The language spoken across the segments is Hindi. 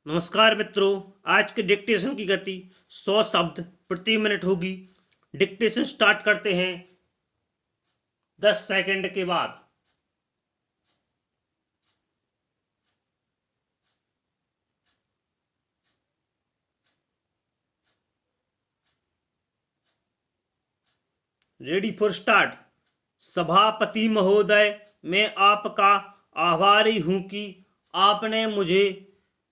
नमस्कार मित्रों। आज के डिक्टेशन की गति 100 शब्द प्रति मिनट होगी। डिक्टेशन स्टार्ट करते हैं 10 सेकंड के बाद। Ready for start. सभापति महोदय, मैं आपका आभारी हूं कि आपने मुझे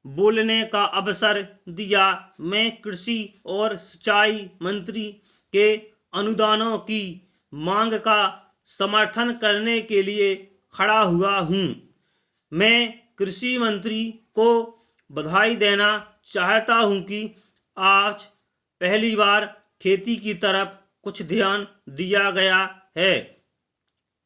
बोलने का अवसर दिया। मैं कृषि और सिंचाई मंत्री के अनुदानों की मांग का समर्थन करने के लिए खड़ा हुआ हूं। मैं कृषि मंत्री को बधाई देना चाहता हूं कि आज पहली बार खेती की तरफ कुछ ध्यान दिया गया है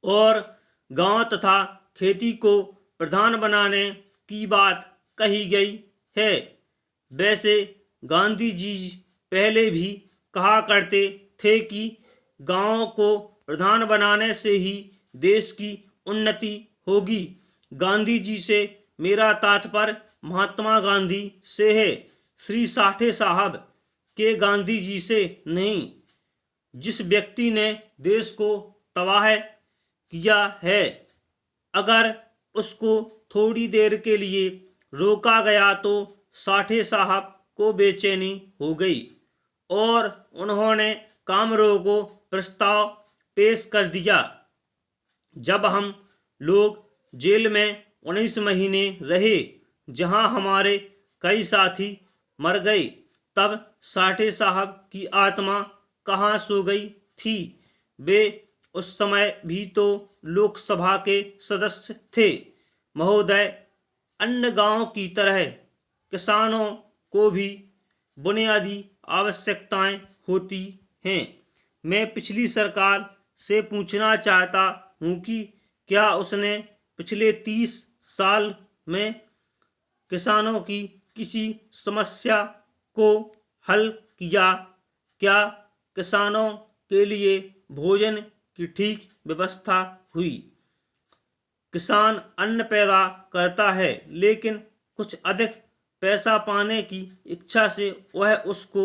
और गांव तथा खेती को प्रधान बनाने की बात कही गई है। वैसे गांधी जी पहले भी कहा करते थे कि गांव को प्रधान बनाने से ही देश की उन्नति होगी। गांधी जी से मेरा तात्पर्य महात्मा गांधी से है, श्री साठे साहब के गांधी जी से नहीं। जिस व्यक्ति ने देश को तबाह किया है, अगर उसको थोड़ी देर के लिए रोका गया तो साठे साहब को बेचैनी हो गई और उन्होंने कामरों को प्रस्ताव पेश कर दिया। जब हम लोग जेल में 19 महीने रहे, जहां हमारे कई साथी मर गए, तब साठे साहब की आत्मा कहाँ सो गई थी? वे उस समय भी तो लोकसभा के सदस्य थे। महोदय, अन्य गांव की तरह किसानों को भी बुनियादी आवश्यकताएं होती हैं। मैं पिछली सरकार से पूछना चाहता हूं कि क्या उसने पिछले 30 साल में किसानों की किसी समस्या को हल किया? क्या किसानों के लिए भोजन की ठीक व्यवस्था हुई? किसान अन्न पैदा करता है, लेकिन कुछ अधिक पैसा पाने की इच्छा से वह उसको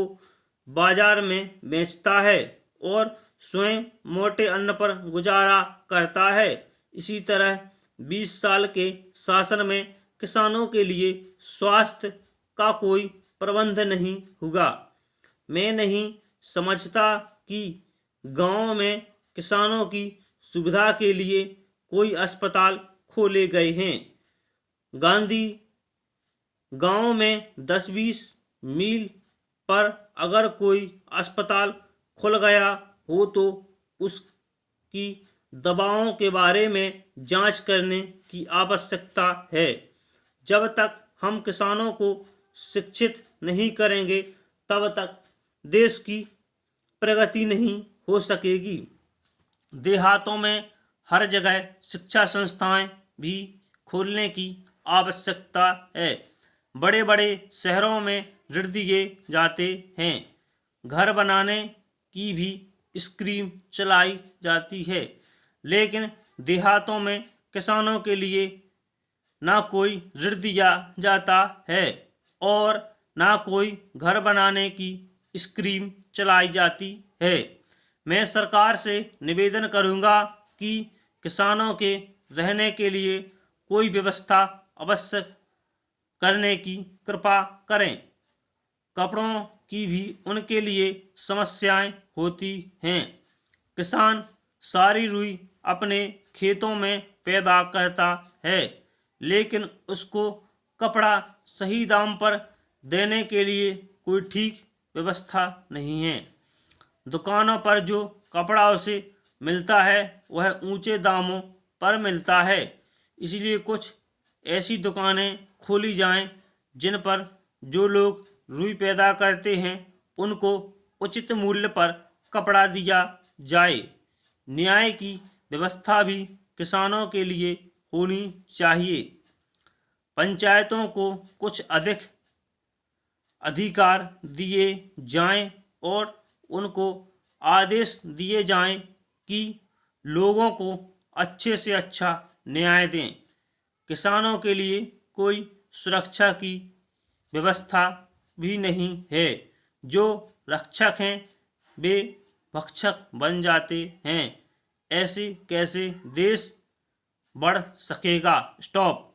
बाजार में बेचता है और स्वयं मोटे अन्न पर गुजारा करता है। इसी तरह 20 साल के शासन में किसानों के लिए स्वास्थ्य का कोई प्रबंध नहीं हुआ। मैं नहीं समझता कि गांव में किसानों की सुविधा के लिए कोई अस्पताल खोले गए हैं। गांधी गांव में 10-20 मील पर अगर कोई अस्पताल खुल गया हो तो उसकी दवाओं के बारे में जांच करने की आवश्यकता है। जब तक हम किसानों को शिक्षित नहीं करेंगे, तब तक देश की प्रगति नहीं हो सकेगी। देहातों में हर जगह शिक्षा संस्थाएं भी खोलने की आवश्यकता है। बड़े बड़े शहरों में ऋण दिए जाते हैं, घर बनाने की भी स्कीम चलाई जाती है, लेकिन देहातों में किसानों के लिए ना कोई ऋण दिया जाता है और ना कोई घर बनाने की स्कीम चलाई जाती है। मैं सरकार से निवेदन करूंगा कि किसानों के रहने के लिए कोई व्यवस्था अवश्य करने की कृपा करें। कपड़ों की भी उनके लिए समस्याएं होती हैं। किसान सारी रुई अपने खेतों में पैदा करता है, लेकिन उसको कपड़ा सही दाम पर देने के लिए कोई ठीक व्यवस्था नहीं है। दुकानों पर जो कपड़ा उसे मिलता है वह ऊंचे दामों पर मिलता है। इसलिए कुछ ऐसी दुकानें खोली जाएं जिन पर जो लोग रुई पैदा करते हैं उनको उचित मूल्य पर कपड़ा दिया जाए। न्याय की व्यवस्था भी किसानों के लिए होनी चाहिए। पंचायतों को कुछ अधिक अधिकार दिए जाएं और उनको आदेश दिए जाएं कि लोगों को अच्छे से अच्छा न्याय दें। किसानों के लिए कोई सुरक्षा की व्यवस्था भी नहीं है। जो रक्षक हैं वे भक्षक बन जाते हैं। ऐसे कैसे देश बढ़ सकेगा। स्टॉप।